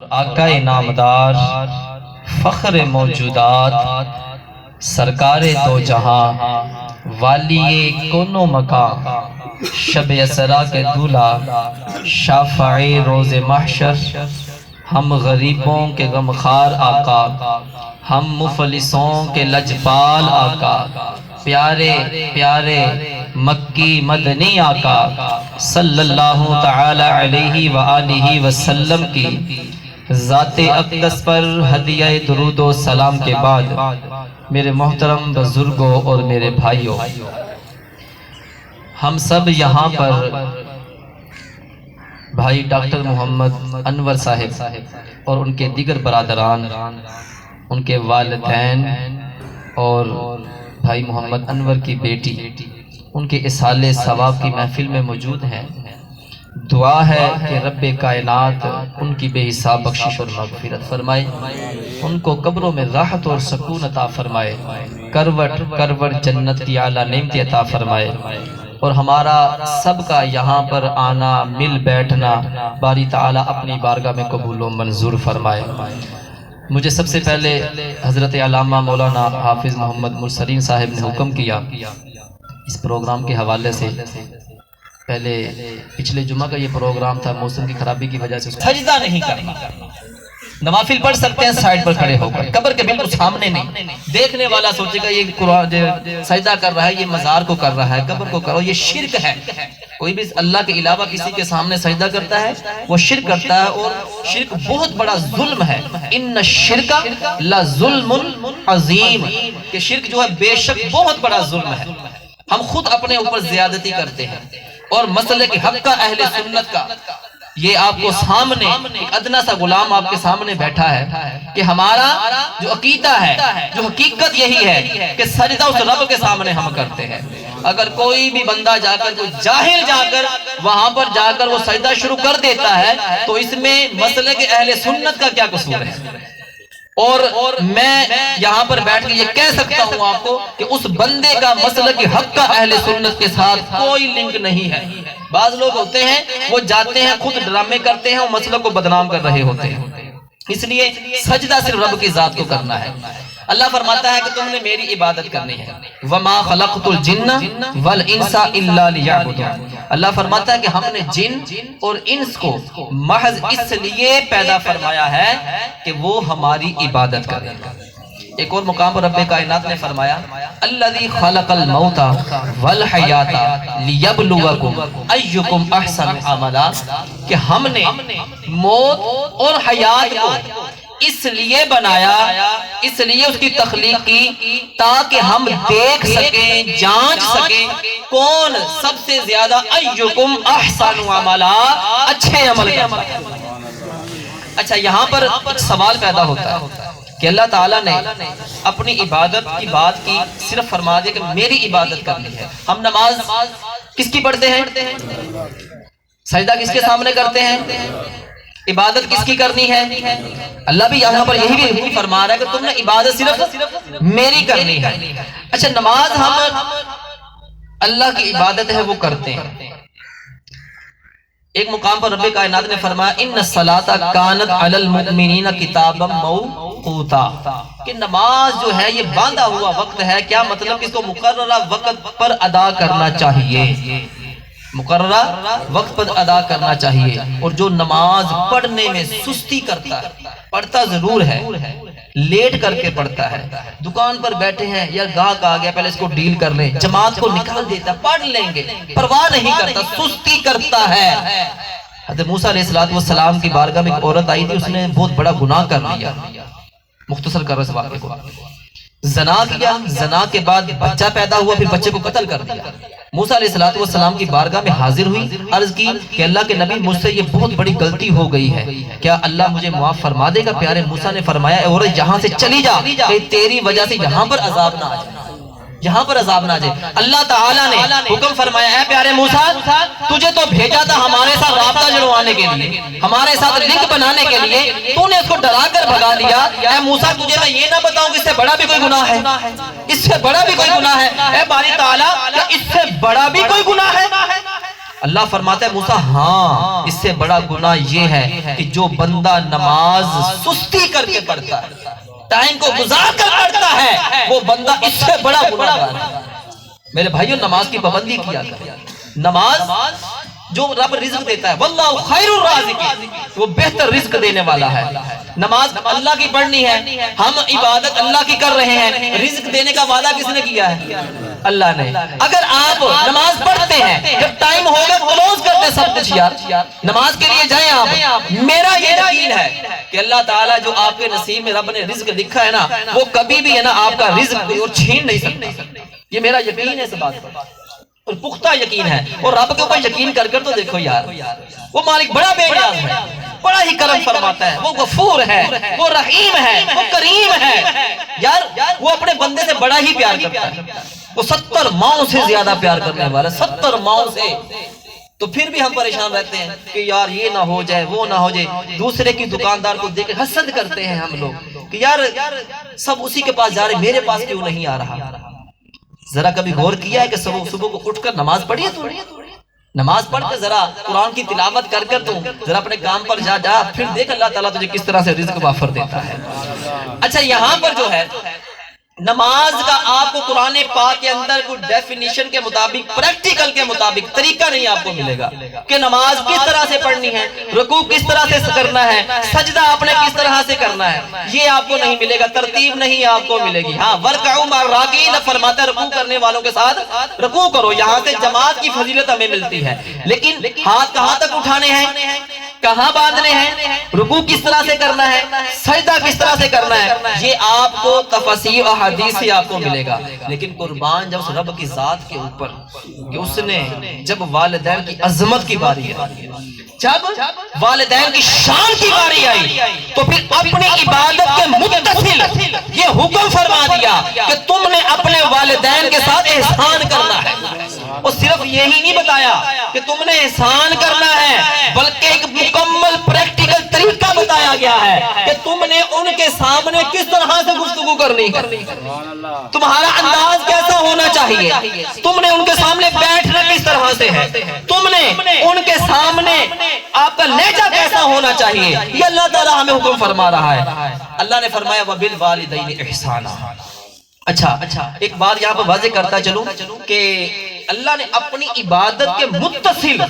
آقا نامدار فخر موجودات سرکار دو جہاں والی کونو مکان شب اسرا کے دولہ شافع روز محشر ہم غریبوں کے غمخوار آقا ہم مفلسوں کے لجپال آقا پیارے پیارے مکی مدنی آقا صلی اللہ تعالی علیہ وآلہ وسلم کی ذات اقدس پر ہدیہ درود و سلام کے بعد میرے محترم بزرگوں اور میرے بھائیوں، ہم سب یہاں پر بھائی ڈاکٹر محمد انور صاحب اور ان کے دیگر برادران، ان کے والدین اور بھائی محمد انور کی بیٹی ان کے اصالِ ثواب کی محفل میں موجود ہیں۔ دعا ہے کہ رب کائنات ان کی بے حساب بخشش اور مغفرت فرمائے، ان کو قبروں میں راحت اور سکون عطا فرمائے، کروٹ کروٹ جنت کی اعلیٰ نعمتیں عطا فرمائے، اور ہمارا سب کا یہاں پر آنا مل بیٹھنا باری تعالیٰ اپنی بارگاہ میں قبول و منظور فرمائے۔ مجھے سب سے پہلے حضرت علامہ مولانا حافظ محمد مرسلین صاحب نے حکم کیا اس پروگرام کے حوالے سے، پہلے پچھلے جمعہ کا یہ پروگرام تھا، موسم کی خرابی کی وجہ سے سجدہ نہیں کرنا، نوافل پڑھ سکتے ہیں سائیڈ پر کھڑے ہو کر، قبر کے بالکل سامنے نہیں۔ دیکھنے والا سوچے گا یہ قرآن سجدہ کر رہا ہے، یہ مزار کو کر رہا ہے، قبر کو کرو، یہ شرک ہے۔ کوئی بھی اللہ کے علاوہ کسی کے سامنے سجدہ کرتا ہے وہ شرک کرتا ہے، اور شرک بہت بڑا ظلم ہے۔ ان الشرک لظلم عظیم، کہ شرک جو ہے بے شک بہت بڑا ظلم ہے۔ ہم خود اپنے اوپر زیادتی کرتے ہیں، اور مسئلے کے حق کا اہل سنت کا یہ آپ کو سامنے ایک ادنا سا غلام آپ کے سامنے بیٹھا ہے کہ ہمارا جو عقیدہ ہے، جو حقیقت یہی ہے کہ سجدہ اس رب کے سامنے ہم کرتے ہیں۔ اگر کوئی بھی بندہ جا کر کوئی جاہل جا کر وہاں پر جا کر وہ سجدہ شروع کر دیتا ہے تو اس میں مسئلے کے اہل سنت کا کیا قصور ہے؟ اور میں یہاں پر بیٹھ کے یہ کہہ سکتا ہوں آپ کو کہ اس بندے کا مسئلہ کی حق کا اہل سنت کے ساتھ کوئی لنک نہیں ہے۔ بعض لوگ ہوتے ہیں وہ جاتے ہیں خود ڈرامے کرتے ہیں اور مسئلہ کو بدنام کر رہے ہوتے ہیں، اس لیے سجدہ صرف رب کی ذات کو کرنا ہے۔ اللہ فرماتا ہے کہ تم نے میری عبادت کرنی ہے، وَمَا خَلَقْتُ الْجِنَّ وَالْإِنسَ إِلَّا لِيَعْبُدُونِ۔ اللہ فرماتا ہے کہ ہم نے جن اور انس کو محض اس لیے پیدا فرمایا ہے کہ وہ ہماری عبادت کریں۔ ایک اور مقام پر رب کائنات نے فرمایا الذی خلق الموت والحیات لیبلوکم ایکم احسن عملا، کہ ہم نے موت اور حیات کو اس لیے بنایا، اس لیے اس کی تخلیق کی تاکہ ہم دیکھ سکیں، جانچ سکیں کون سب سے زیادہ ایکم احسن عملا، اچھے عمل کرتا ہے۔ اچھا، یہاں پر ایک سوال پیدا ہوتا ہے کہ اللہ تعالیٰ نے اپنی عبادت کی بات کی، صرف فرما دیا کہ میری عبادت کرنی ہے۔ ہم نماز کس کی پڑھتے ہیں؟ سجدہ کس کے سامنے کرتے ہیں؟ عبادت کس کی کرنی ہے؟ اللہ بھی یہاں پر یہی بھی فرما رہا ہے کہ تم نے عبادت صرف میری کرنی ہے۔ اچھا، نماز ہم اللہ کی عبادت ہے وہ کرتے ہیں۔ ایک مقام پر رب کائنات نے فرمایا ان الصلاۃ کانت علی المؤمنین کتابا موقوتا، کہ نماز جو ہے یہ باندھا ہوا وقت ہے۔ کیا مطلب کہ اس کو مقررہ وقت پر ادا کرنا چاہیے، مقررہ وقت پر ادا کرنا چاہیے۔ اور جو نماز پڑھنے میں سستی کرتا ہے، پڑھتا ضرور ہے لیٹ کر کے پڑھتا ہے، دکان پر بیٹھے ہیں یار گاہک آ گیا پہلے اس کو ڈیل کر لیں، جماعت کو نکال دیتا، پڑھ لیں گے، پرواہ نہیں کرتا، سستی کرتا ہے۔ حضرت موسیٰ علیہ السلام کی بارگاہ میں ایک عورت آئی تھی، اس نے بہت بڑا گناہ کر لیا، مختصر کر اس واقعے کو، زنا کیا، زنا کے بعد بچہ پیدا ہوا، پھر بچے کو قتل کر دیا۔ موسیٰ علیہ السلام کی بارگاہ میں حاضر ہوئی، عرض کی کہ اللہ کے نبی مجھ سے یہ بہت بڑی غلطی ہو گئی ہے، کیا اللہ مجھے معاف فرما دے گا؟ پیارے موسیٰ نے فرمایا اے عورت یہاں سے چلی جا، کہ تیری وجہ سے یہاں پر عذاب نہ آ جائے، یہاں پر عذاب نہ آ جائے۔ اللہ تعالیٰ نے حکم فرمایا اے پیارے موسیٰ تجھے تو بھیجا تھا ہمارے ساتھ رابطہ جڑوانے کے لیے، ہمارے ساتھ لنک بنانے کے لیے، تو نے اس کو ڈرا کر بھگا دیا۔ اے موسیٰ تجھے میں یہ نہ بتاؤں کہ اس سے بڑا بھی کوئی گناہ ہے، اس سے بڑا بھی کوئی گناہ ہے؟ اے باری تعالیٰ کیا اس سے بڑا بھی کوئی گناہ ہے؟ اللہ فرماتا ہے موسیٰ ہاں اس سے بڑا گناہ یہ ہے کہ جو بندہ نماز سستی کر کے پڑھتا ہے، ٹائم کو گزار کر پڑھتا ہے، وہ بندہ اس سے بڑا گناہ ہے۔ میرے بھائیوں نماز کی پابندی کیا کریں۔ نماز جو رب رزق دیتا ہے، واللہ خیر الرازقین، وہ بہتر رزق دینے والا ہے۔ نماز اللہ کی پڑھنی ہے، ہم عبادت اللہ کی کر رہے ہیں، رزق دینے کا وعدہ کس نے کیا ہے؟ اللہ نے۔ اگر آپ نماز پڑھتے ہیں، جب ٹائم ہوگا کلوز کرتے سب کچھ یار، نماز کے لیے جائیں آپ، میرا یہ یقین ہے کہ اللہ تعالیٰ جو آپ کے نصیب میں رب نے رزق لکھا ہے نا، وہ کبھی بھی ہے نا آپ کا رزق اور چھین نہیں سکتا۔ یہ میرا یقین ہے اس بات پر، اور پختہ یقین ہے۔ اور رب کے اوپر یقین کر کر تو دیکھو یار، وہ مالک بڑا بے نیاز ہے، بڑا ہی کرم فرماتا ہے، وہ غفور ہے، وہ رحیم ہے، وہ کریم ہے یار، وہ اپنے بندے سے بڑا ہی پیار کرتا ہے، وہ 70 ماؤں سے زیادہ پیار کرنے والا، 70 ماؤں سے۔ تو پھر بھی ہم پریشان رہتے ہیں کہ یار یہ نہ ہو جائے، وہ نہ ہو جائے، دوسرے کی دکاندار کو دیکھ کے حسد کرتے ہیں ہم لوگ کہ یار سب اسی کے پاس جا رہے، میرے پاس کیوں نہیں آ رہا؟ ذرا کبھی غور کیا ہے کہ صبح کو اٹھ کر نماز پڑھی ہے تو نماز پڑھ کر ذرا قرآن کی تلاوت کر کر تو ذرا اپنے کام پر جا پھر دیکھ اللہ تعالیٰ تجھے کس طرح سے رزق وافر دیتا ہے۔ اچھا یہاں پر جو ہے نماز کا آپ کو قرآن پاک کے اندر کوئی ڈیفینیشن کے مطابق، پریکٹیکل کے مطابق طریقہ نہیں آپ کو ملے گا کہ نماز کس طرح سے پڑھنی ہے، رکوع کس طرح سے کرنا ہے، سجدہ آپ نے کس طرح سے کرنا ہے، یہ آپ کو نہیں ملے گا، ترتیب نہیں آپ کو ملے گی۔ ہاں وَرْكَعُوا مَعَ الرَّاكِعِينَ فرماتا ہے رکوع کرنے والوں کے ساتھ رکوع کرو، یہاں سے جماعت کی فضیلت ہمیں ملتی ہے، لیکن ہاتھ کہاں تک اٹھانے ہیں، کہاں باندھنے ہیں، رکوع کس طرح سے کرنا ہے، سجدہ کس طرح سے کرنا ہے، یہ آپ کو تفسیر اور حدیث سے آپ کو ملے گا۔ لیکن قربان جب اس رب کی ذات کے اوپر کہ اس نے جب والدین کی عظمت کی باری آئی، جب والدین کی شان کی باری آئی، تو پھر اپنی عبادت کے متصل یہ حکم فرما دیا کہ تم نے اپنے والدین کے ساتھ احسان کرنا ہے۔ اور صرف یہی نہیں بتایا کہ تم نے احسان کرنا ہے، بلکہ ایک مکمل پریکٹیکل طریقہ بتایا گیا ہے کہ تم نے ان کے سامنے کس طرح سے گفتگو کرنی ہے، تمہارا انداز کیسا ہونا چاہیے، تم نے ان کے سامنے بیٹھنا کس طرح سے ہے، تم نے ان کے سامنے آپ کا لہجہ کیسا ہونا چاہیے، یہ اللہ تعالیٰ ہمیں حکم فرما رہا ہے۔ اللہ نے فرمایا وَبِالْوَالِدَيْنِ إِحْسَانًا۔ اچھا ایک بات یہاں پر واضح کرتا چلوں کہ اللہ نے اپنی عبادت کے متصل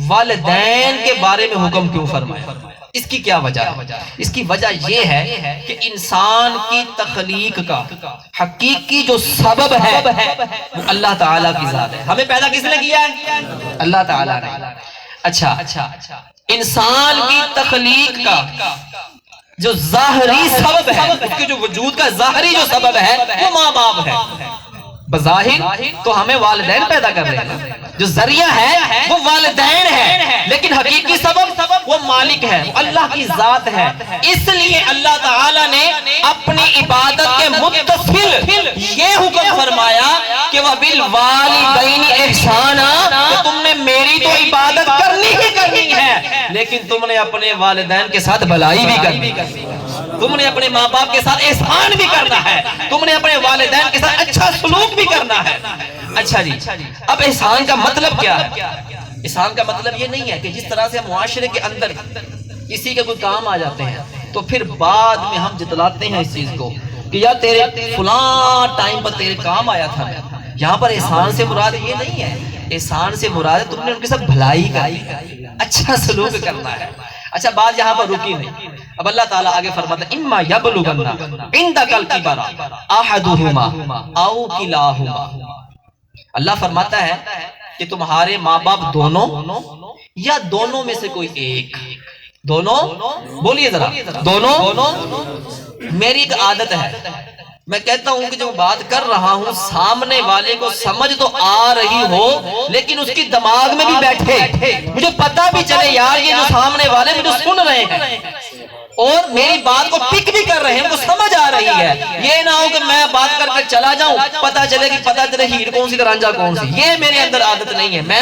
والدین کے بارے میں حکم کیوں فرمایا؟ اس کی کیا وجہ ہے؟ اس کی وجہ یہ ہے کہ انسان کی تخلیق کا حقیقی جو سبب ہے وہ اللہ تعالیٰ کی ذات ہے۔ ہمیں پیدا کس نے کیا ہے؟ اللہ تعالیٰ نے۔ اچھا انسان کی تخلیق کا جو ظاہری سبب ہے، اس کے جو وجود کا ظاہری جو سبب ہے وہ ماں باپ ہے۔ بظاہر تو ہمیں والدین پیدا کر رہے ہیں، جو ذریعہ ہے وہ والدین ہے، لیکن حقیقی سبب وہ مالک ہے، اللہ کی ذات ہے۔ اس لیے اللہ تعالیٰ نے اپنی عبادت کے متصل یہ حکم فرمایا کہ وَبِالْوَالِدَيْنِ إِحْسَانًا، کہ تم نے میری تو عبادت کرنی ہی کرنی ہے، لیکن تم نے اپنے والدین کے ساتھ بھلائی بھی کرنی ہے، تم نے اپنے ماں باپ کے ساتھ احسان بھی کرنا ہے، تم نے اپنے والدین کے ساتھ اچھا سلوک بھی کرنا ہے۔ اچھا جی اب احسان کا مطلب کیا ہے؟ احسان کا مطلب یہ نہیں ہے کہ جس طرح سے معاشرے کے اندر کسی کے کوئی کام آ جاتے ہیں تو پھر بعد میں ہم جتلاتے ہیں اس چیز کو کہ یار تیرے فلاں ٹائم پر تیرے کام آیا تھا۔ یہاں پر احسان سے مراد یہ نہیں ہے، احسان سے مراد ہے تم نے ان کے ساتھ بھلائی کری، اچھا سلوک کرنا ہے۔ اچھا بات یہاں پر رکی نہیں، اب اللہ تعالیٰ آگے فرماتا ہے اما یبلغن عندک الکبر احدہما او کلاہما۔ اللہ فرماتا ہے کہ تمہارے ماں باپ دونوں یا دونوں میں سے کوئی ایک، دونوں بولیے ذرا، دونوں۔ میری ایک عادت ہے، میں کہتا ہوں کہ جو بات کر رہا ہوں سامنے والے کو سمجھ تو آ رہی ہو لیکن اس کی دماغ میں بھی بیٹھے، مجھے پتا بھی چلے یار یہ جو سامنے والے مجھے سن رہے ہیں اور میری بات کو پک بھی کر رہے ہیں، ان کو سمجھ آ رہی ہے۔ یہ نہ ہو کہ میں بات کر کے چلا جاؤں، پتا چلے ہیڑ کون سی رانجھا کون سی، یہ میری اندر عادت نہیں ہے، میں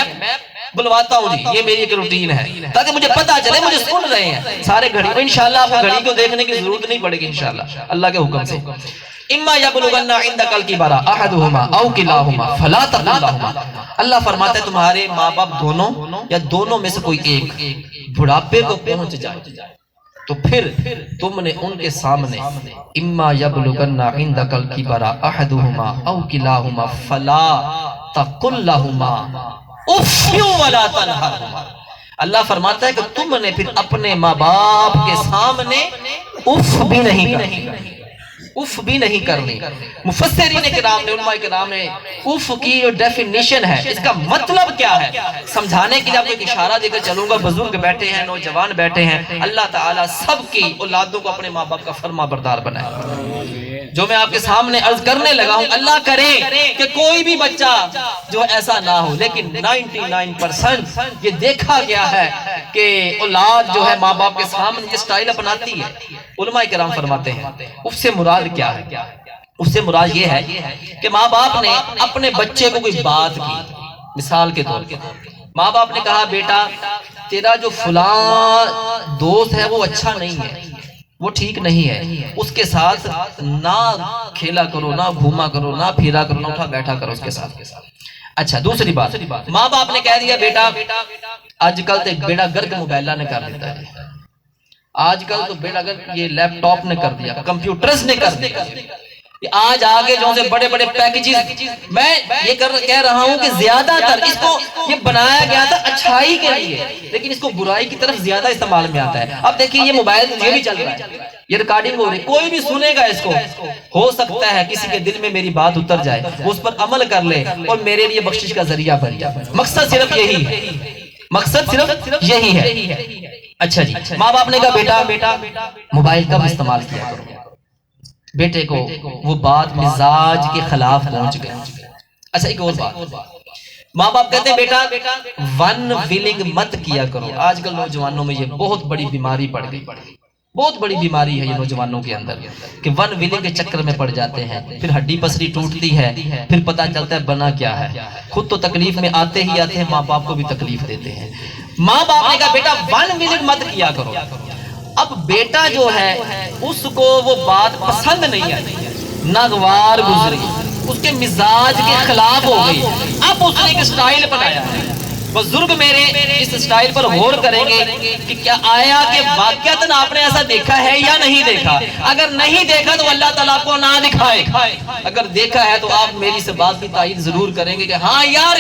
بلواتا ہوں جی، یہ میری ایک روٹین ہے تاکہ مجھے پتا چلے مجھے سن رہے ہیں سارے گھڑی۔ انشاءاللہ آپ کو گھڑی کو دیکھنے کی ضرورت نہیں پڑے گی انشاءاللہ اللہ کے حکم سے۔ اما یبلغن عندک الکبر احدہما او کلاہما فلا تقل لہما، اللہ فرماتا ہے تمہارے ماں باپ دونوں یا دونوں میں سے کوئی ایک بڑھاپے کو پہنچ جائے تو پھر تم نے ان کے سامنے اما یبلغن عندک الکبر احدہما او کلاہما فلا تقل لہما اف ولا تنہرہما، اللہ فرماتا ہے کہ تم نے پھر اپنے ماں باپ کے سامنے اف بھی نہیں کرنی، اف بھی نہیں کرنی۔ مفسرین کرام نے، علماء کرام نے اف کی جو ڈیفینیشن ہے اس کا مطلب کیا ہے سمجھانے کے لیے آپ کو ایک اشارہ دے کر چلوں گا۔ بزرگ بیٹھے ہیں، نوجوان بیٹھے ہیں، اللہ تعالیٰ سب کی اولادوں کو اپنے ماں باپ کا فرما بردار بنائے۔ جو میں آپ کے سامنے عرض کرنے لگا ہوں، اللہ کرے کہ کوئی بھی بچہ جو ایسا نہ ہو، لیکن 99% یہ دیکھا گیا ہے کہ اولاد جو ہے ماں باپ کے سامنے یہ سٹائل اپناتی ہے۔ علماء کرام فرماتے ہیں اس سے مراد کیا ہے؟ اس سے مراد یہ ہے کہ ماں باپ نے اپنے بچے کو کوئی بات کی، مثال کے طور پر ماں باپ نے کہا بیٹا تیرا جو فلاں دوست ہے وہ اچھا نہیں ہے، وہ ٹھیک نہیں ہے، اس کے ساتھ نہ کھیلا کرو، نہ گھوما کرو، نہ پھیرا کرو، نہ اٹھا بیٹھا کرو اس کے ساتھ۔ اچھا دوسری بات، ماں باپ نے کہہ دیا بیٹا آج کل تو بیڑا گرک موبائلہ نے کر دیتا ہے، آج کل تو بیڑا گرک یہ لیپ ٹاپ نے کر دیا، کمپیوٹرز نے کر دیا، آج آگے جو سے بڑے بڑے پیکیجز، میں یہ کہہ رہا ہوں کہ زیادہ تر اس کو یہ بنایا گیا تھا اچھائی کے لیے، لیکن اس کو برائی کی طرف زیادہ استعمال میں آتا ہے۔ اب دیکھیے یہ موبائل یہ بھی چل رہا ہے، یہ ریکارڈنگ ہو رہی، کوئی بھی سنے گا اس کو، ہو سکتا ہے کسی کے دل میں میری بات اتر جائے، وہ اس پر عمل کر لے اور میرے لیے بخشش کا ذریعہ بن جائے۔ مقصد صرف یہی ہے، مقصد صرف یہی ہے۔ اچھا جی، ماں باپ نے کہا بیٹا موبائل کم استعمال کیا کرو، بیٹے کو وہ بات مزاج کے خلاف پہنچ گئے۔ اچھا ایک اور بات، ماں باپ کہتے ہیں بیٹا ون ویلنگ مت کیا کرو۔ آج کل نوجوانوں میں یہ بہت بڑی بیماری پڑ گئی، بہت بڑی بیماری ہے یہ نوجوانوں کے اندر کہ ون ویلنگ کے چکر میں پڑ جاتے ہیں، پھر ہڈی پسری ٹوٹتی ہے، پھر پتہ چلتا ہے بنا کیا ہے، خود تو تکلیف میں آتے ہی آتے ہیں، ماں باپ کو بھی تکلیف دیتے ہیں۔ ماں باپ نے کہا بیٹا ون ویلنگ مت کیا کرو۔ اب بیٹا جو ہے اس کو وہ بات پسند نہیں آئی، ناگوار گزری، اس کے مزاج کے خلاف ہو گئی، اب اس نے ایک سٹائل بنایا ہے۔ بزرگ میرے اس سٹائل پر غور کریں گے کہ کیا آیا کہ واقعتاً آپ نے ایسا دیکھا ہے یا نہیں دیکھا۔ اگر نہیں دیکھا تو اللہ تعالیٰ کو نہ دکھائے، اگر دیکھا ہے تو آپ میری سے بات کی تائید ضرور کریں گے کہ ہاں یار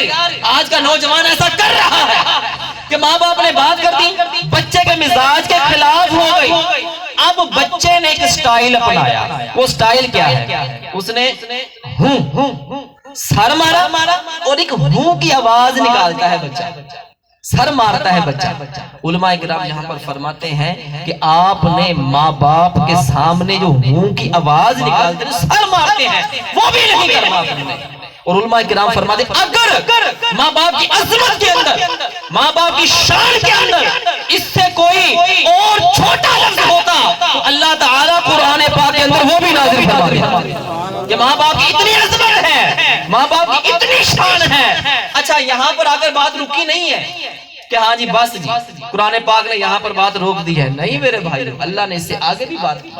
آج کا نوجوان ایسا کر رہا ہے کہ ماں باپ نے بات کر دی، بچے کے مزاج کے خلاف ہو گئی، اب بچے نے ایک سٹائل اپنایا۔ وہ سٹائل کیا ہے؟ اس نے سر مارا اور ایک ہوں کی آواز نکالتا ہے بچہ، سر مارتا ہے بچہ۔ علماء کرام یہاں پر فرماتے ہیں کہ آپ نے ماں باپ کے سامنے جو ہوں کی آواز نکالتے ہیں، سر مارتے ہیں، وہ بھی نہیں کرنا آپ نے۔ اور علماء کرام فرماتے ہیں اگر ماں باپ کی عظمت کے اندر، ماں باپ کی شان کے اندر اس سے کوئی اور چھوٹا لفظ ہوتا تو اللہ تعالیٰ قرآن پاک کے اندر وہ بھی نازل فرما دیتا کہ ماں باپ کی اتنی عظمت ہے، ماں باپ کی اتنی شان ہے۔ اچھا یہاں پر آ کر بات رکی نہیں ہے کہ ہاں جی بس جی قرآن پاک نے یہاں پر بات روک دی ہے، نہیں میرے بھائی، اللہ نے اس سے آگے بھی بات کی۔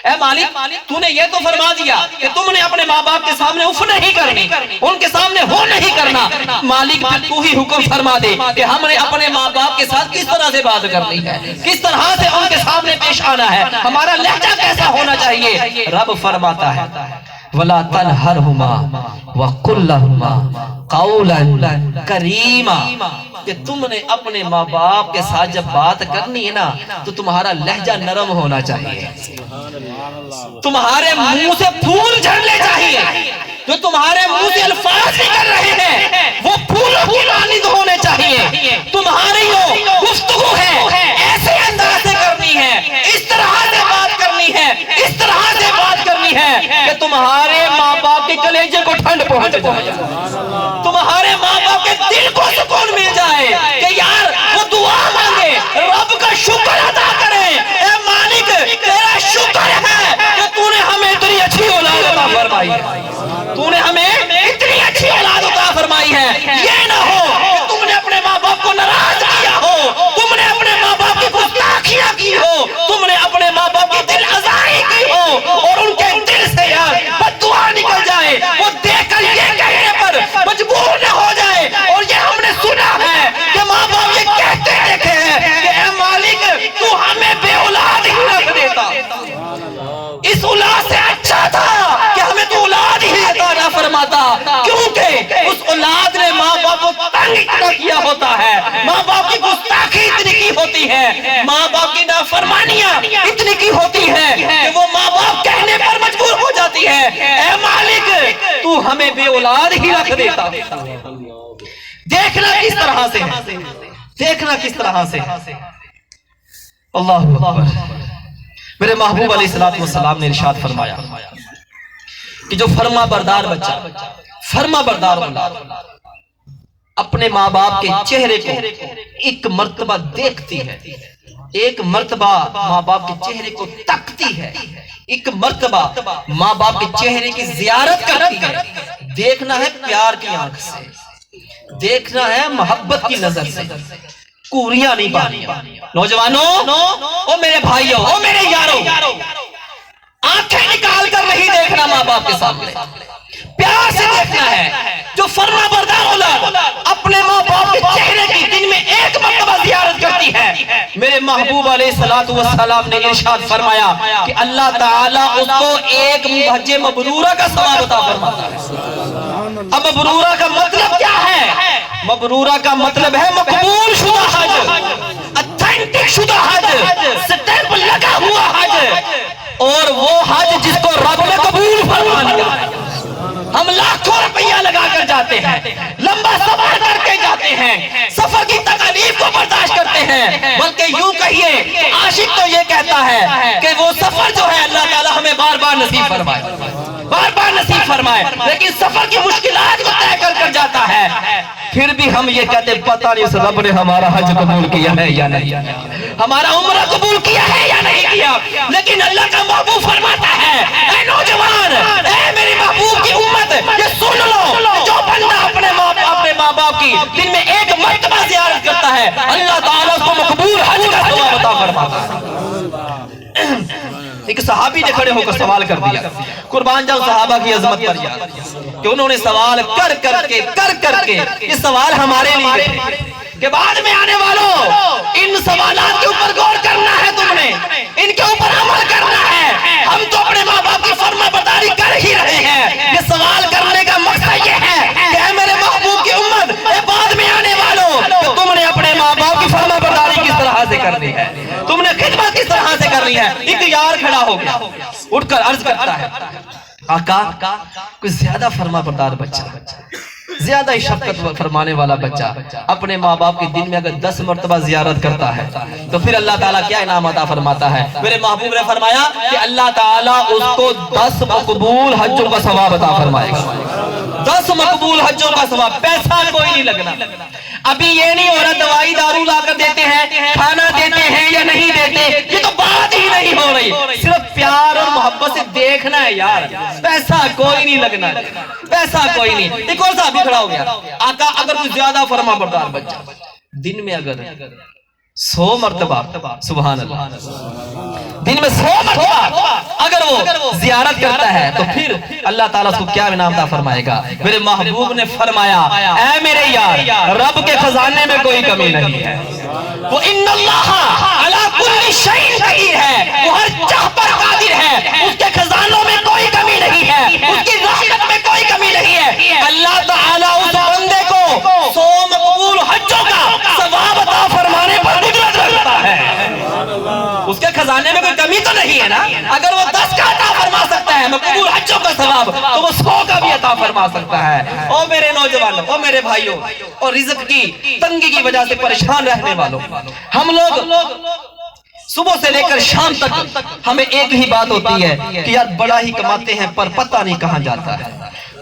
اے مالک تو نے یہ تو فرما دیا کہ تم نے اپنے ماں باپ کے سامنے اف نہیں کرنی، ان کے سامنے ہو نہیں کرنا، مالک تو ہی حکم فرما دے کہ ہم نے اپنے ماں باپ کے ساتھ کس طرح سے بات کرنی ہے، کس طرح سے ان کے سامنے پیش آنا ہے، ہمارا لہجہ کیسا ہونا چاہیے۔ رب فرماتا ہے وَلَا تَنْهَرْهُمَا وَقُلْ لَهُمَا قَوْلًا كَرِيمًا، کہ تم نے اپنے ماں باپ کے ساتھ جب بات کرنی ہے نا تو تمہارا لہجہ نرم ہونا چاہیے، تمہارے منہ سے پھول جھڑنے چاہیے، جو تمہارے منہ سے الفاظ نکل رہے ہیں وہ پھولوں کی مانند ہونے چاہیے۔ تمہاری جو گفتگو ہے ایسے انداز سے کرنی ہے، اس طرح سے بات کرنی ہے، اس طرح سے بات کرنی ہے کہ تمہارے ماں باپ کے کلیجے کو ٹھنڈ پہنچ جائے، تمہارے ماں باپ کے دل کو سکون مل جائے کہ یار وہ دعا مانگے، رب کا شکر ادا کرے، اے مالک تیرا شکر ہے کہ تو نے ہمیں اتنی اچھی اولاد عطا فرمائی ہے، تو نے ہمیں اتنی اچھی اولاد عطا فرمائی ہے۔ یہ نہ ہو کہ تم نے اپنے ماں باپ کو ناراض کیا ہو، تم نے اپنے ماں باپ کی گستاخیاں کی ہو، تم نے اپنے ماں باپ کی دل آزاری کی ہو اور ان کے دل سے یار تنگ اتنا کیا ہوتا ہے، ماں باپ کی گستاخی اتنی کی ہوتی ہے، ماں باپ کی نافرمانیاں اتنی کی ہوتی ہے کہ وہ ماں باپ کہنے پر مجبور ہو جاتی ہے اے مالک تو ہمیں بے اولاد ہی رکھ دیتا۔ دیکھنا کس طرح سے ہے، دیکھنا کس طرح سے ہے۔ اللہ اکبر۔ میرے محبوب علیہ السلام نے ارشاد فرمایا کہ جو فرما بردار بچہ، فرما بردار اولاد اپنے ماں باپ کے چہرے کو ایک مرتبہ دیکھتی ہے، ایک مرتبہ ماں باپ کے چہرے کو تکتی ہے، ایک مرتبہ ماں باپ کے چہرے کی زیارت کرتی ہے، دیکھنا ہے پیار کی آنکھ سے، دیکھنا ہے محبت کی نظر سے، کوریاں نہیں پانیاں۔ نوجوانوں، او میرے بھائیوں، او میرے یاروں، آنکھیں نکال کر نہیں دیکھنا ماں باپ کے سامنے، پیار سے دیکھنا ہے۔ جو فرما بردار اولاد اپنے ماں باپ کے چہرے کی دن میں ایک مرتبہ زیارت کرتی ہے، میرے محبوب علیہ السلام نے ارشاد فرمایا کہ اللہ تعالیٰ اس کو ایک حج مبرورہ کا ثواب عطا فرماتا ہے۔ اب مبرورہ کا مطلب کیا ہے؟ مبرورہ کا مطلب ہے مقبول شدہ حج، اتھینٹک شدہ حج، سٹیمپ لگا ہوا حج، اور وہ حج جس کو رب نے قبول فرما لیا ہے۔ ہم لاکھوں روپیہ لگا کر جاتے ہیں، لمبا سفر کر کے جاتے ہیں، سفر کی تکالیف کو برداشت کرتے ہیں، بلکہ یوں کہیے عاشق تو یہ کہتا ہے کہ وہ سفر جو ہے اللہ تعالیٰ ہمیں بار بار نصیب فرمائے، بار بار نصیب فرمائے، لیکن سفر کی مشکلات کو طے کر کر جاتا ہے۔ پھر بھی ہم یہ کہتے پتہ نہیں اس رب نے ہمارا حج قبول کیا ہے یا نہیں، ہمارا عمرہ قبول کیا ہے یا نہیں کیا، لیکن اللہ کا محبوب فرماتا ہے اے نوجوان، اے میری محبوب کی امت، یہ سن لو، جو بندہ اپنے ماں باپ کی دن میں ایک مرتبہ زیارت کرتا ہے اللہ تعالیٰ اس کو مقبول حج کا ثواب عطا فرماتا ہے۔ ایک صحابی نے کھڑے ہو کر سوال کر دیا، قربان جاؤں صحابہ کی عظمت پر یاد کہ انہوں نے سوال کر کے یہ سوال ہمارے لیے کہ بعد میں آنے والوں ان سوالات کے اوپر غور کرنا ہے، تم نے ان کے اوپر عمل کرنا ہے۔ ہم تو اپنے ماں باپ کی فرما برداری کر ہی رہے ہیں، یہ سوال کرنے کا مقصد یہ ہے کہ اے میرے محبوب کی امت، اے بعد میں آنے والوں، کہ تم نے اپنے ماں باپ کی فرما برداری کس طرح سے کرنی ہے، تم نے خدمت کس طرح سے کرنی ہے۔ ایک یار کھڑا ہو گیا، اٹھ کر عرض کرتا ہے آقا کوئی زیادہ فرما بردار بچہ، زیادہ ہی شفقت فرمانے والا بچہ اپنے ماں باپ کے دن میں اگر 10 مرتبہ زیارت کرتا ہے تو پھر اللہ تعالیٰ کیا انعام عطا فرماتا ہے؟ میرے محبوب نے فرمایا کہ اللہ تعالیٰ اس کو 10 مقبول حجوں کا ثواب عطا فرمائے گا۔ 10 مقبول حجوں کا ثواب، پیسہ کوئی نہیں لگنا۔ ابھی یہ نہیں ہو رہا دوائی دارو لا کر دیتے ہیں، کھانا دیتے ہیں یا نہیں دیتے، یہ تو بات ہی نہیں ہو رہی، صرف پیار اور محبت سے دیکھنا ہے یار، پیسہ کوئی نہیں لگنا، پیسہ کوئی نہیں۔ ایک اور صاحب بھی کھڑا ہو گیا، آقا اگر کوئی زیادہ فرما بردار بچہ دن میں اگر 100 مرتبہ، سبحان اللہ، دن میں 100 مرتبہ اگر وہ زیارت کرتا ہے تو پھر اللہ تعالیٰ اس کو کیا انعام عطا فرمائے گا؟ میرے محبوب نے فرمایا اے میرے یار، رب کے خزانے میں کوئی کمی نہیں ہے، وہ ان اللہ علی کل شیء قدیر ہے، وہ ہر چاہ پر قادر ہے، اس کے خزانوں میں کوئی کمی نہیں ہے، اس کی رحمت میں کوئی کمی نہیں ہے۔ اللہ تعالیٰ اس بندے کو 100 مقبول حجوں کا ثواب عطا فرمانے پر قدرت رکھتا ہے، اس کے خزانے میں کوئی کمی تو نہیں ہے نا۔ اگر وہ 10 کا عطا فرما سکتا ہے مقبول حجوں کا ثواب، تو وہ 100 کا بھی عطا فرما سکتا ہے۔ او میرے نوجوانوں، او میرے بھائیوں، اور رزق کی تنگی کی وجہ سے پریشان رہنے والوں، ہم لوگ صبح سے لے کر شام تک ہمیں ایک ہی بات ہوتی ہے کہ یار بڑا ہی کماتے ہیں پر پتہ نہیں کہاں جاتا ہے۔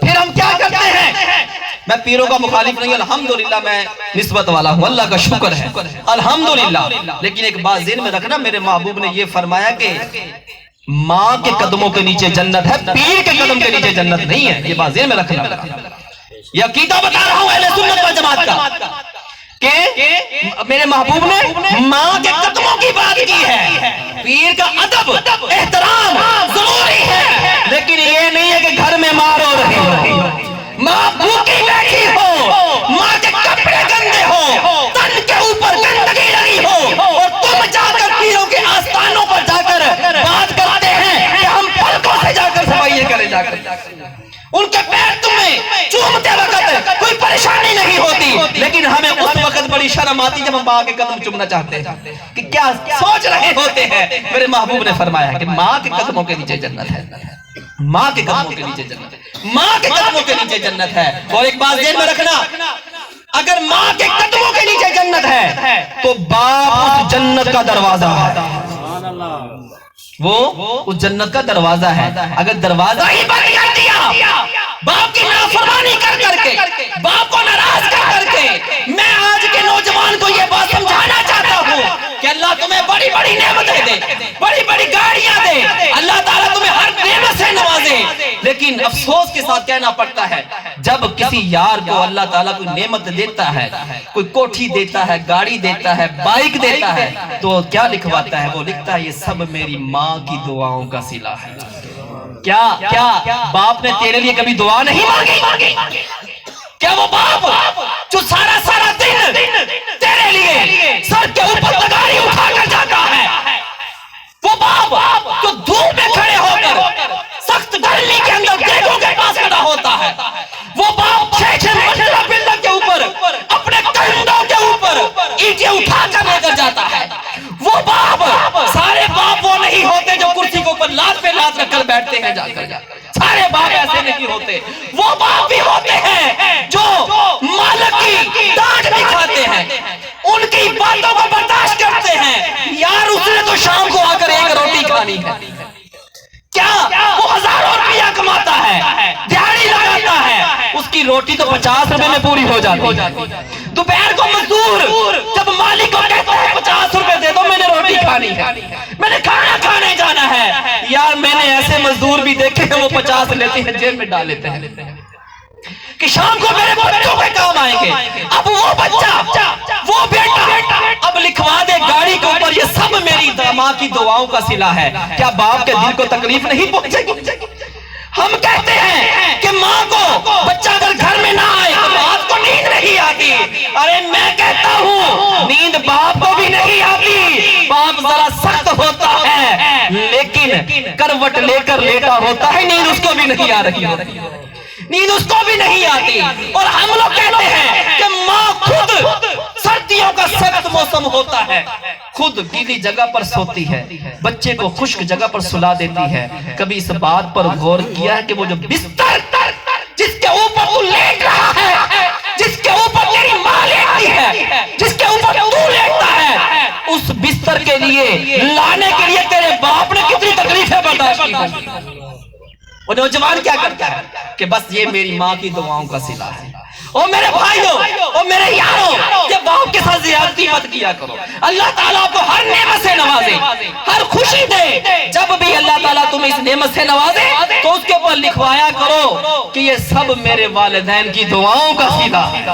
پھر ہم کیا کرتے ہیں؟ میں پیروں کا مخالف نہیں، الحمدللہ میں نسبت والا ہوں، اللہ کا شکر ہے الحمدللہ، لیکن ایک بات ذہن میں رکھنا، میرے محبوب نے یہ فرمایا کہ ماں کے قدموں کے نیچے جنت ہے، پیر کے قدم کے نیچے جنت نہیں ہے، یہ بات ذہن میں رکھنا۔ یہ عقیدہ بتا رہا ہوں اہل سنت والجماعت کا کہ میرے محبوب نے ماں کے قدموں کی بات کی ہے، پیر کا ادب احترام ضروری ہے، لیکن یہ نہیں ہے کہ گھر میں ماں رو رہی ہو، ماں بھوکی بیٹھی ہو، ماں کے کپڑے گندے ہو، تن کے اوپر گندگی لگی ہو، اور تم جا کر پیروں کے آستانوں پر جا کر بات کرتے ہیں کہ ہم پلکوں سے جا کر صفائی کریں، جا کر ان کے پیر تمہیں چومتے وقت کوئی پریشانی نہیں ہوتی، شرم آتی جب ہم ماں کے قدم چومنا چاہتے ہیں کہ کیا سوچ رہے ہوتے ہیں. میرے محبوب نے فرمایا کہ ماں کے قدموں کے نیچے جنت ہے, ماں کے قدموں کے نیچے جنت ہے, ماں کے قدموں کے نیچے جنت ہے. اور ایک بات ذہن میں رکھنا, اگر ماں کے قدموں کے نیچے جنت ہے تو باپ اس جنت کا دروازہ ہے, وہ اس جنت کا دروازہ ہے. اگر دروازہ ہی بند کر دیا باپ کی نافرمانی کر کر کے, باپ کو ناراض کر کر کے, میں آج کے نوجوان کو یہ بات سمجھانا چاہتا ہوں کہ اللہ تمہیں بڑی بڑی نعمتیں دے, بڑی بڑی گاڑیاں دے, اللہ تعالیٰ تمہیں ہر نعمت سے نوازے, لیکن افسوس کے ساتھ کہنا پڑتا ہے جب کسی یار کو اللہ تعالیٰ کوئی نعمت دیتا ہے, کوئی کوٹھی دیتا ہے, گاڑی دیتا ہے, بائک دیتا ہے, تو کیا لکھواتا ہے؟ وہ لکھتا ہے یہ سب میری ماں کی دعاؤں کا صلہ ہے. کیا باپ نے تیرے لیے کبھی دعا نہیں مانگی؟ کیا وہ باپ جو سارا سارا دن تیرے لیے سر کے اوپر تگاری اٹھا کر جاتا ہے, وہ باپ جو دھوپ میں کھڑے ہو کر سخت گرمی کے اندر دیگوں کے پاس کھڑا ہوتا ہے, وہ باپ 6 منزلہ بلڈنگ کے اوپر اپنے کندھوں کے اوپر اینٹیں اٹھا کر لے کر جاتا ہے, وہ باپ, سارے باپ وہ نہیں ہوتے جو کرسی کے اوپر لات پہ لات رکھ کر بیٹھتے ہیں جا کر, سارے باپ ایسے نہیں ہوتے. وہ باپ بھی ہوتے ہیں جو مالک کی ڈانٹ بھی کھاتے ہیں, ان کی باتوں کو برداشت کرتے ہیں. یار اس نے تو شام کو آ کر ایک روٹی کھانی ہے, کیا وہ ہزاروں روپیہ کماتا ہے, دیہڑی لگاتا ہے, اس کی روٹی تو 50 روپے میں پوری ہو جاتی ہے. دوپہر کو مزدور جب مالک کو کہتا ہے 50 روپے دے دو میں نے روٹی کھانی ہے, میں نے کھانا کھانے جانا ہے, یار میں نے ایسے مزدور بھی دیکھے ہیں وہ 50 لیتے ہیں جیب میں ڈال لیتے ہیں کہ شام کو میرے بچوں کے کام آئیں گے. اب وہ بچہ, وہ بیٹا اب لکھوا دے گاڑی کے اوپر یہ سب میری ماں کی دعاؤں کا صلہ ہے, کیا باپ کے دل کو تکلیف نہیں پہنچے گی؟ ہم کہتے ہیں کہ ماں کو بچہ اگر گھر میں نہ آئے تو باپ کو نیند نہیں آتی. ارے میں کہتا ہوں نیند باپ کو بھی نہیں آتی, باپ ذرا سخت ہوتا ہے لیکن کروٹ لے کر لیٹا ہوتا ہے, نیند اس کو بھی نہیں آ رہی ہوتی, نیند اس کو بھی نہیں آتی. اور ہم لوگ کہتے ہیں کہ ماں خود سردیوں کا سخت موسم ہوتا ہے خود گیلی جگہ پر سوتی ہے, بچے کو خشک جگہ پر سلا دیتی ہے. کبھی اس بات پر غور کیا ہے کہ وہ جو بستر جس کے اوپر تو لیٹ رہا ہے, جس کے اوپر تیری ماں لیٹتی ہے, جس کے اوپر تو لیٹتا ہے, اس بستر کے لیے لانے کے لیے تیرے باپ نے کتنی تکلیفیں برداشت کی ہوگی. وہ نوجوان کیا کرتا ہے کہ بس یہ میری ماں کی دعاؤں کا صلہ ہے. او میرے بھائیوں, او میرے یاروں, یہ باپ کے ساتھ زیادتی مت کیا کرو. اللہ تعالیٰ آپ کو ہر نعمت سے نوازے, ہر خوشی دے. جب بھی اللہ تعالیٰ تمہیں اس نعمت سے نوازے تو اس کے اوپر لکھوایا کرو کہ یہ سب میرے والدین کی دعاؤں کا صلہ ہے,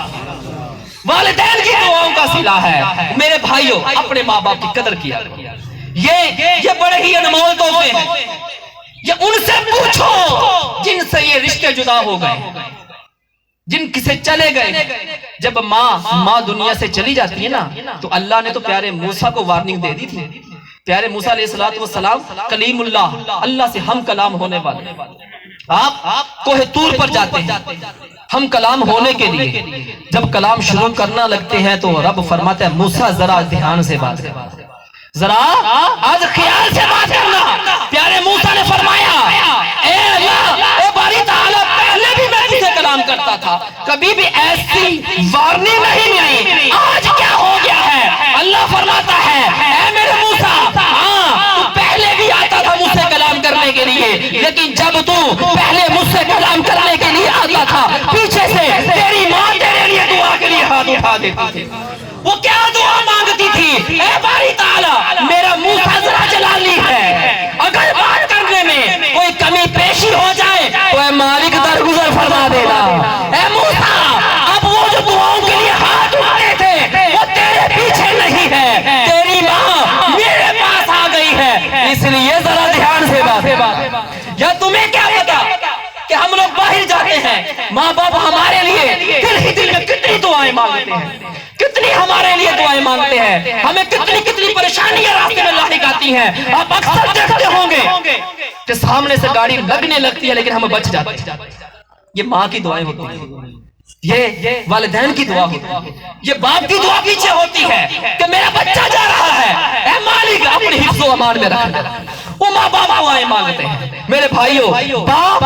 والدین کی دعاؤں کا صلہ ہے. میرے بھائیوں, اپنے ماں باپ کی قدر کیا کرو, یہ بڑے ہی انمول تحفے ہیں. یہ ان سے پوچھو جن سے یہ رشتے جدا ہو گئے, جن کسے چلے گئے. جب ماں دنیا سے چلی جاتی ہے نا تو اللہ نے تو پیارے موسیٰ کو وارننگ دے دی تھی. پیارے موسیٰ علیہ السلام کلیم اللہ, اللہ سے ہم کلام ہونے والے, آپ کوہ طور پر جاتے ہیں ہم کلام ہونے کے لیے. جب کلام شروع کرنا لگتے ہیں تو رب فرماتا ہے موسیٰ ذرا دھیان سے بات کر, ذرا آج خیال سے بات کرنا. پیارے موسیٰ نے فرمایا اے اللہ, اے باری تعالیٰ, پہلے بھی میں تجھے کلام کرتا تھا, کبھی بھی ایسی وارننگ نہیں آئی, آج کیا ہو گیا ہے؟ اللہ فرماتا ہے اے میرے موسیٰ, ہاں تو پہلے بھی آتا تھا مجھ سے کلام کرنے کے لیے, لیکن جب تو پہلے مجھ سے کلام کرنے کے لیے آتا تھا پیچھے سے تیری ماں تیرے لیے دعا کے لیے ہاتھ اٹھا دیتی تھی. وہ کیا دعا مانگتی تھی؟ اے باری تعالیٰ میرا موسیٰ ذرا جلالی ہے, اگر بات کرنے میں کوئی کمی پیشی ہو جائے تو اے مالک درگزر فرما دینا. اے موسیٰ, اب وہ جو دعاؤں کے لیے ہاتھ اٹھاتے تھے وہ تیرے پیچھے نہیں ہے, تیری ماں میرے پاس آ گئی ہے, اس لیے ذرا دھیان سے بات. یا تمہیں کیا پتا کہ ہم لوگ باہر جاتے ہیں, ماں باپ ہمارے لیے دل ہی دل میں کتنی دعائیں مانگتے ہیں, کتنی ہمارے لیے دعائیں مانگتے ہیں, ہمیں کتنی پریشانیاں راستے میں لاحق آتی ہیں. آپ اکثر دیکھتے ہوں گے کہ سامنے سے گاڑی لگنے لگتی ہے لیکن ہم بچ جاتے ہیں. یہ ماں کی دعائیں ہوتی ہیں. یہ والدین کی دعا ہوتی ہے، یہ باپ کی دعا پیچھے ہوتی ہے کہ میرا بچہ جا رہا ہے، اے مالک اپنی حفظ و امان میں رکھنا۔ وہ ماں باپ دعائیں مانگتے ہیں۔ میرے بھائیوں، باپ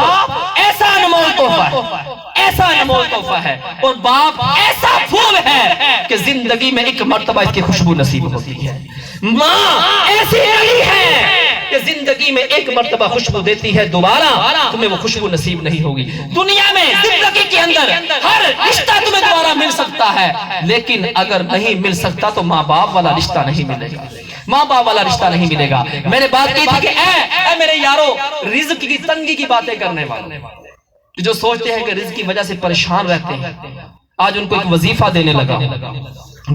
ایسا انمول تحفہ ہے، ایسا انمول تحفہ ہے، اور باپ ایسا پھول ہے کہ زندگی میں ایک مرتبہ اس کی خوشبو نصیب ہوتی ہے۔ ماں ایسی کلی ہے کہ زندگی میں ایک مرتبہ خوشبو دیتی ہے، دوبارہ تمہیں وہ خوشبو نصیب نہیں ہوگی۔ دنیا میں زندگی کے اندر ہر رشتہ تمہیں دوبارہ مل سکتا ہے، لیکن اگر نہیں مل سکتا تو ماں باپ والا رشتہ نہیں ملے گا، ماں باپ والا رشتہ نہیں ملے گا۔ میں نے بات کی تھی کہ اے میرے یارو، رزق کی تنگی کی باتیں کرنے والے جو سوچتے ہیں کہ رزق کی وجہ سے پریشان رہتے ہیں، آج ان کو ایک وظیفہ دینے لگا۔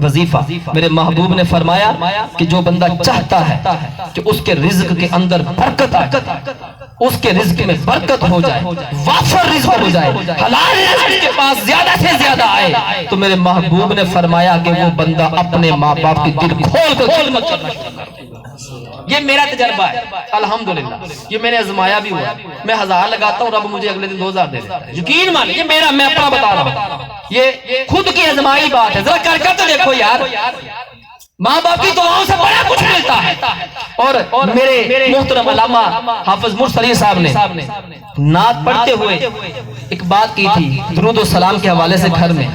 وظیفہ میرے محبوب نے فرمایا کہ جو بندہ چاہتا ہے کہ اس کے رزق کے اندر برکت آئے، اس کے رزق میں برکت ہو جائے، وافر رزق ہو جائے، حلال رزق اس کے پاس زیادہ سے زیادہ آئے، تو میرے محبوب نے فرمایا کہ وہ بندہ اپنے ماں باپ کی دل کھول کر خدمت کرنا شروع کر دے۔ یہ میرا تجربہ ہے الحمدللہ، یہ میں نے آزمایا بھی ہوا۔ میں 1000 لگاتا ہوں، رب مجھے اگلے دن 2000 دے دیتا ہے، یقین مان لیجیے، میں اپنا بتا رہا ہوں، یہ خود کی آزمائی بات ہے۔ ذرا کر تو دیکھو یار، ماں باپ کی دعاؤں سے بڑا کچھ ملتا ہے۔ اور میرے محترم علامہ حافظ مرسلی صاحب نے نعت پڑھتے ہوئے ایک بات کی تھی درود و سلام کے حوالے سے گھر میں۔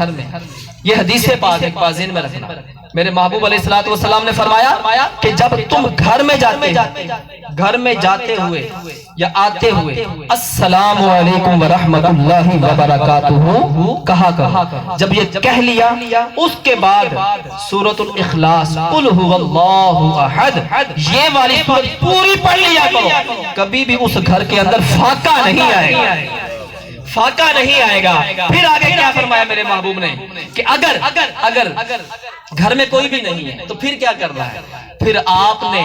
یہ حدیث پاک ایک بات ذہن میں رکھنا، میرے محبوب علیہ السلام نے فرمایا کہ جب تم گھر میں جاتے ہوئے یا آتے ہوئے السلام علیکم ورحمت اللہ وبرکاتہ کہا کرو، جب یہ کہہ لیا اس کے بعد سورۃ الاخلاص قل هو اللہ احد یہ والی سورت پوری پڑھ لیا کرو، کبھی بھی اس گھر کے اندر فاقہ نہیں آئے گا، فاقہ نہیں آئے گا۔ پھر آگے کیا فرمایا میرے محبوب نے کہ اگر گھر میں کوئی بھی نہیں ہے تو پھر کیا کرنا ہے؟ پھر آپ نے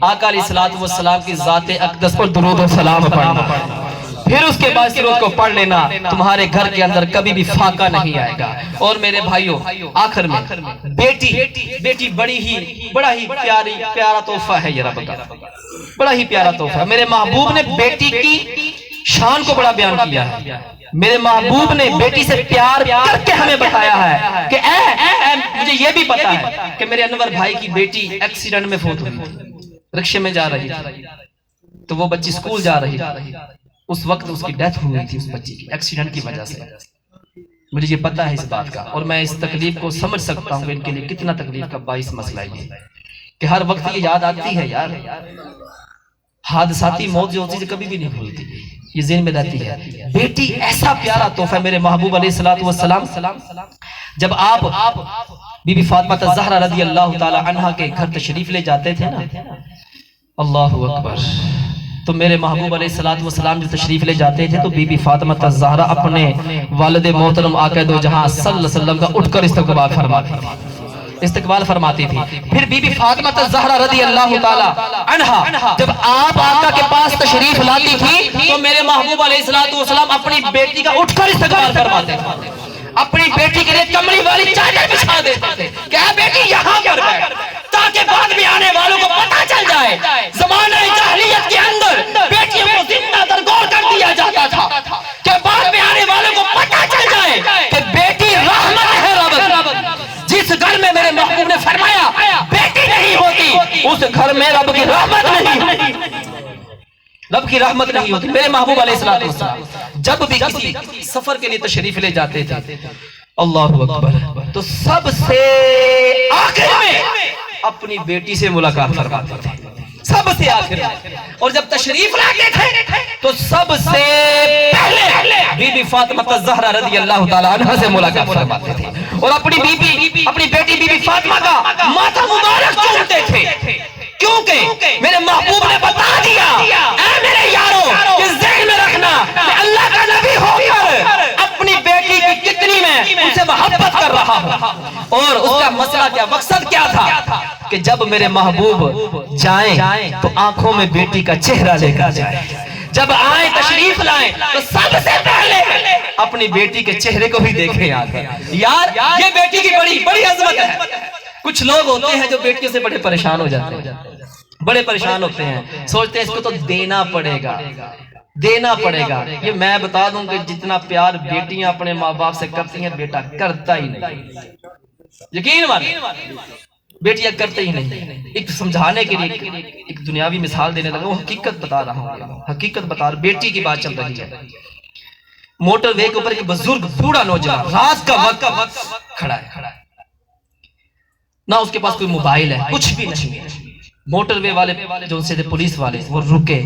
آقا علیہ السلام کی ذات اقدس پر درود و سلام پڑھنا، پھر اس کے بعد سورت کو پڑھ لینا، تمہارے گھر کے اندر کبھی بھی فاقہ نہیں آئے گا۔ اور میرے بھائیوں، آخر میں بیٹی بڑا ہی پیارا تحفہ ہے، یہ رب کا بڑا ہی پیارا تحفہ ہے۔ میرے محبوب نے بیٹی کی شان کو بڑا بیان کیا ہے، میرے محبوب نے بیٹی سے پیار کر کے ہمیں بتایا ہے کہ مجھے یہ بھی پتا ہے کہ میرے انور بھائی کی بیٹی ایکسیڈنٹ میں فوت ہوئی تھی، رکشے میں جا رہی تھی، تو وہ بچی سکول جا رہی تھی، اس وقت اس کی ڈیتھ ہوئی تھی، اس بچی کی ایکسیڈنٹ کی وجہ سے۔ مجھے یہ پتا ہے اس بات کا، اور میں اس تکلیف کو سمجھ سکتا ہوں کہ ان کے لیے کتنا تکلیف کا باعث مسئلہ یہ کہ ہر وقت یہ یاد آتی ہے یار، حادثاتی موت جو ہوتی ہے کبھی بھی نہیں بھولتی، یہ ذہن میں رہتی ہے۔ بیٹی ایسا پیارا تحفہ ہے میرے محبوب علیہ السلام، جب آپ بی بی فاطمہ الزہرا رضی اللہ تعالی عنہ کے گھر تشریف لے جاتے تھے نا، اللہ اکبر، تو میرے محبوب علیہ السلام جو تشریف لے جاتے تھے تو بی بی فاطمہ الزہرا اپنے والد محترم آقا دو جہاں صلی اللہ علیہ وسلم کا اٹھ کر استقبال فرماتی تھی۔ پھر بی بی فاطمہ الزہرا رضی اللہ تعالی عنہا جب آپ آقا کے پاس تشریف لاتی تھی تو میرے محبوب علیہ السلام اپنی بیٹی کا اٹھ کر استقبال فرماتے تھے، اپنی بیٹی کے لیے کمری والی چادر بچھا دیتے تھے کہ اے بیٹی یہاں پر بیٹھ، تاکہ بعد میں آنے والوں کو پتہ چل جائے زمانہ جاہلیت کے اندر بیٹیوں کو زندہ درگور کر دیا جاتا تھا، کہ بعد میں آنے والوں کو پتہ چل جائے کہ بیٹی رحمت ہے رب۔ جس گھر میں میرے محبوب نے فرمایا بیٹی نہیں ہوتی اس گھر میں رب کی رحمت نہیں ہوتی، رب کی رحمت نہیں ہوتی۔ میرے محبوب علیہ السلام جب بھی کسی سفر کے لیے تشریف لے جاتے تھے، اللہ اکبر، تو سب سے آخر میں اپنی بیٹی سے ملاقات فرماتے تھے، سب سے آخر میں، اور جب تشریف لاتے تھے تو سب سے پہلے بی بی فاطمہ الزہرا رضی اللہ تعالی عنہ سے ملاقات فرماتے تھے، اور اپنی بیٹی بی بی فاطمہ کا ماتھا مبارک چومتے تھے، کیونکہ میرے محبوب نے بتا دیا، اے میرے یارو، کہ ذہن میں رکھنا کہ اللہ کا نبی ہو کر اپنی بیٹی کی کتنی میں ان سے محبت کر رہا ہوں، اور اس کا مسئلہ کیا، مقصد کیا تھا کہ جب میرے محبوب جائیں تو آنکھوں میں بیٹی کا چہرہ لے کر جائیں، جب آئیں تشریف لائیں تو سب سے پہلے اپنی بیٹی کے چہرے کو بھی دیکھیں۔ یار یہ بیٹی کی بڑی عظمت ہے۔ کچھ لوگ ہوتے ہیں جو بیٹیوں سے بڑے پریشان ہو جاتے ہیں، بڑے پریشان ہوتے ہیں، سوچتے ہیں اس کو تو دینا پڑے گا، دینا پڑے گا. یہ میں بتا دوں کہ جتنا پیار بیٹیاں اپنے ماں باپ سے کرتی ہیں بیٹا کرتا ہی نہیں. یقین مانیں بیٹیاں کرتے ہی نہیں. ایک سمجھانے کے لیے ایک دنیاوی مثال دینے لگا, وہ حقیقت بتا رہا ہوں, حقیقت بتا رہا. بیٹی کی بات چل رہی ہے, موٹر وے کے اوپر ایک بزرگ بوڑھا نوجوان رات کا وقت کھڑا ہے, نہ اس کے پاس کوئی موبائل ہے, کچھ بھی نہیں ہے. موٹر وے والے جو ان سے تھے پولیس والے وہ رکے,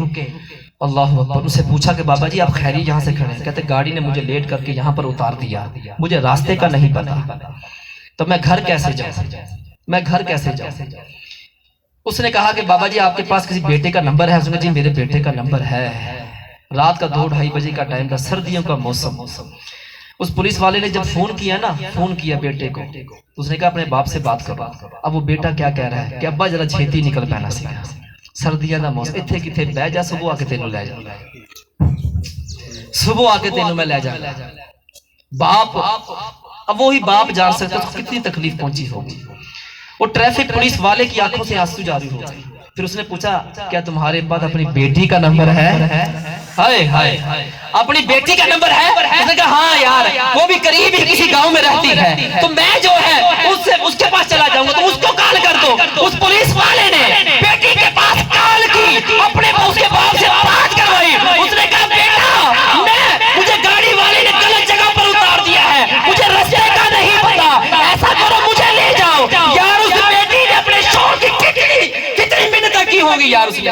اللہ اکبر, ان سے پوچھا کہ بابا جی آپ خیری یہاں سے کھڑے ہیں؟ کہتے گاڑی نے مجھے لیٹ کر کے یہاں پر اتار دیا, مجھے راستے کا نہیں پتا, تو میں گھر کیسے جاؤں, میں گھر کیسے جاؤں. اس نے کہا کہ بابا جی آپ کے پاس کسی بیٹے کا نمبر ہے؟ اس نے جی میرے بیٹے کا نمبر ہے. رات کا 2-2:30 بجے کا ٹائم تھا, سردیوں کا موسم. اس پولیس والے نے جب فون کیا نا, فون کیا بیٹے کو, تو اس نے کہا اپنے باپ سے بات کرو. اب وہ بیٹا کیا کہہ رہا ہے کہ ابا ذرا چھیتی نکل پینا سی, سردیاں دا موسم, اتھے کتھے بہ جا, صبح آ کے تینوں لے جا, صبح آ کے تینوں میں لے جا. باپ, اب وہی باپ جان سکتا تو کتنی تکلیف پہنچی ہوگی. وہ ٹریفک پولیس والے کی آنکھوں سے آنسو جاری ہو گئے. پھر اس نے پوچھا کیا تمہارے پاس اپنی بیٹی کا نمبر ہے؟ ہائے ہائے, اپنی بیٹی کا نمبر ہے؟ اس نے کہا ہاں یار, وہ بھی قریب ہی کسی گاؤں میں رہتی ہے, تو میں جو ہے اس کے پاس چلا جاؤں گا, تو اس کو کال کر دو. اس پولیس والے نے بیٹی کے پاس کال کی, اپنے اس کے باپ سے بات کروائی. اس نے کہا بیٹا مجھے گاڑی والے نے غلط جگہ پر اتار دیا ہے, مجھے راستے کا نہیں پتا, ایسا کرو مجھے لے جاؤ. یار اس بیٹی نے اپنے شوہر کی کتنی منت کی ہوگی یار. اس نے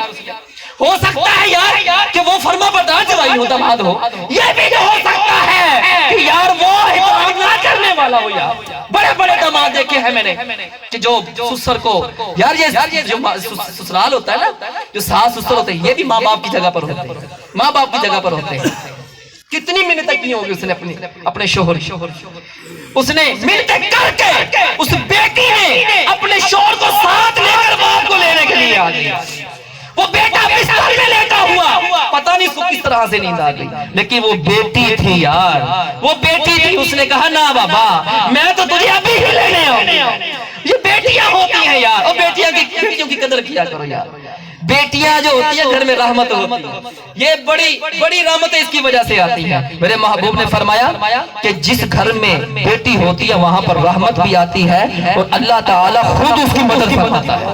ہو سکتا ہے یار کہ وہ فرما بردار جوائی ہو, داماد ہو, یہ بھی ہو سکتا ہے کہ یار وہ احترام نہ کرنے والا ہو. یار بڑے بڑے داماد دیکھے ہیں میں نے کہ جو سسر کو, یار یہ جو سسرال ہوتا ہے نا, جو ساس سسر ہوتے ہیں, یہ بھی ماں باپ کی جگہ پر ہوتے ہیں, ماں باپ کی جگہ پر ہوتے ہیں. کتنی منتیں کی ہوگی اس نے اپنے شوہر. اس نے منتیں کر کے اس بیٹی نے اپنے شوہر کو ساتھ لے کر باپ کو لینے کے لیے آ گئی. وہ بیٹا بستر میں لیٹا ہوا, پتہ نہیں اس کو کس طرح سے نیند آ گئی, لیکن وہ بیٹی تھی یار, وہ بیٹی تھی. اس نے کہا نا بابا میں تو تجھے ابھی ہی لینے آؤں. یہ بیٹیاں ہوتی ہیں یار, اور بیٹیوں کی قدر کیا کرو یار. بیٹیاں جو ہوتی ہیں گھر میں رحمت ہوتی ہے, یہ بڑی رحمت اس کی وجہ سے آتی ہے. میرے محبوب نے فرمایا کہ جس گھر میں بیٹی ہوتی ہے وہاں پر رحمت بھی آتی ہے, اور اللہ تعالیٰ خود اس کی مدد فرماتا ہے,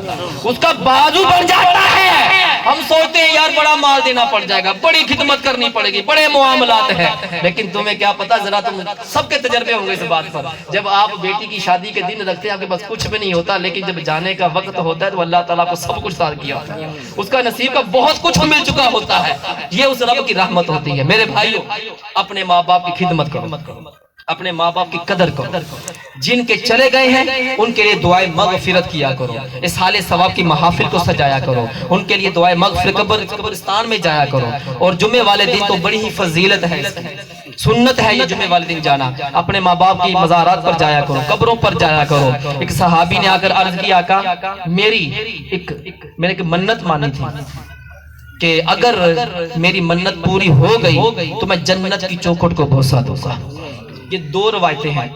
اس کا بازو بن جاتا ہے. ہم سوچتے ہیں یار بڑا مال دینا پڑ جائے گا, بڑی خدمت کرنی پڑے گی, بڑے معاملات ہیں, لیکن تمہیں کیا پتا, ذرا تم سب کے تجربے ہوں گے اس بات پر. جب آپ بیٹی کی شادی کے دن رکھتے ہیں آپ کے پاس کچھ بھی نہیں ہوتا, لیکن جب جانے کا وقت ہوتا ہے تو اللہ تعالیٰ کو سب کچھ ساتھ کیا ہوتا ہے, اس کا نصیب کا بہت کچھ مل چکا ہوتا ہے. یہ اس رب کی رحمت ہوتی ہے. میرے بھائیوں, اپنے ماں باپ کی خدمت کرو, اپنے ماں باپ کی قدر کرو. جن کے چلے گئے ہیں ان کے لیے دعائیں مغفرت کیا کرو, اس حال ثواب کی محافل کو سجایا کرو, ان کے لیے دعائیں مغفرت, قبرستان میں جایا کرو. اور جمعے والے دن تو بڑی ہی فضیلت ہے, سنت ہے یہ جمعے والے دن جانا. اپنے ماں باپ کی مزارات پر جایا کرو, قبروں پر جایا کرو. ایک صحابی نے آ کر عرض کیا آقا میں نے ایک منت مانی تھی کہ اگر میری منت پوری ہو گئی تو میں جنت کی چوکھٹ کو بوسہ دوں گا. یہ دو روایتیں ہیں.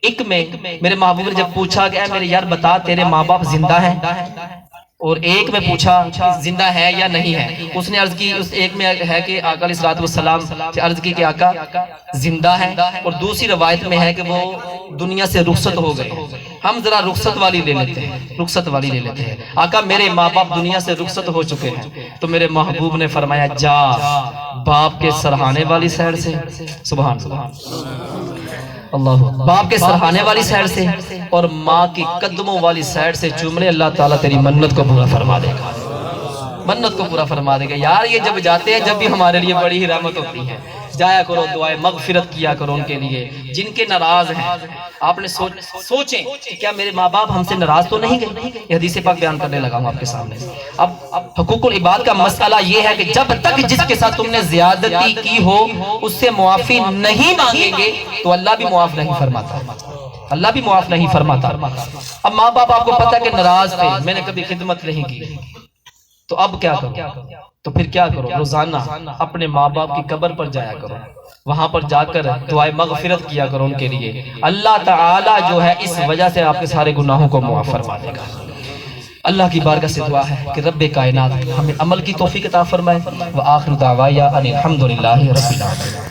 ایک میں میرے محبوب نے جب پوچھا کہ اے میرے یار بتا تیرے ماں باپ زندہ ہیں, اور ایک میں پوچھا زندہ ہے یا نہیں ہے. اس نے عرض کی, اس ایک میں ہے کہ آقا علیہ السلام سے عرض کی کہ آقا زندہ ہے, اور دوسری روایت میں ہے کہ وہ دنیا سے رخصت ہو گئے. ہم ذرا رخصت والی لے لیتے ہیں, آقا میرے ماں باپ دنیا سے رخصت ہو چکے ہیں. تو میرے محبوب نے فرمایا جا باپ کے سرہانے والی سائر سے, سبحان اللہ, باپ کے سرہانے والی سائر سے اور ماں کی قدموں والی سائر سے چوم لے, اللہ تعالیٰ تیری منت کو پورا فرما دے گا, منت کو پورا فرما دے گا. یار یہ جب جاتے ہیں جب بھی ہمارے لیے بڑی ہی رحمت ہوتی ہے. جایا کرو, دعائیں مغفرت کیا کرو ان کے لیے جن کے ناراض ہیں. آپ نے سوچیں کہ کیا میرے ماں باپ ہم سے ناراض تو نہیں گئے. یہ حدیث پاک بیان کرنے لگا ہوں آپ کے سامنے. اب حقوق العباد کا مسئلہ یہ ہے کہ جب تک جس کے ساتھ تم نے زیادتی کی ہو اس سے معافی نہیں مانگیں گے تو اللہ بھی معاف نہیں فرماتا, اللہ بھی معاف نہیں فرماتا. اب ماں باپ آپ کو پتا کہ ناراض تھے, میں نے کبھی خدمت نہیں کی, تو اب کیا کرو, تو پھر کیا کرو, روزانہ اپنے ماں باپ کی قبر پر جایا کرو, وہاں پر جا کر دعائیں مغفرت کیا کرو ان کے لیے. اللہ تعالیٰ جو ہے اس وجہ سے آپ کے سارے گناہوں کو معاف فرما دے گا. اللہ کی بارگاہ سے دعا ہے کہ رب کائنات ہمیں عمل کی توفیق عطا فرمائے وآخر دعوایا ان الحمدللہ رب العالمین.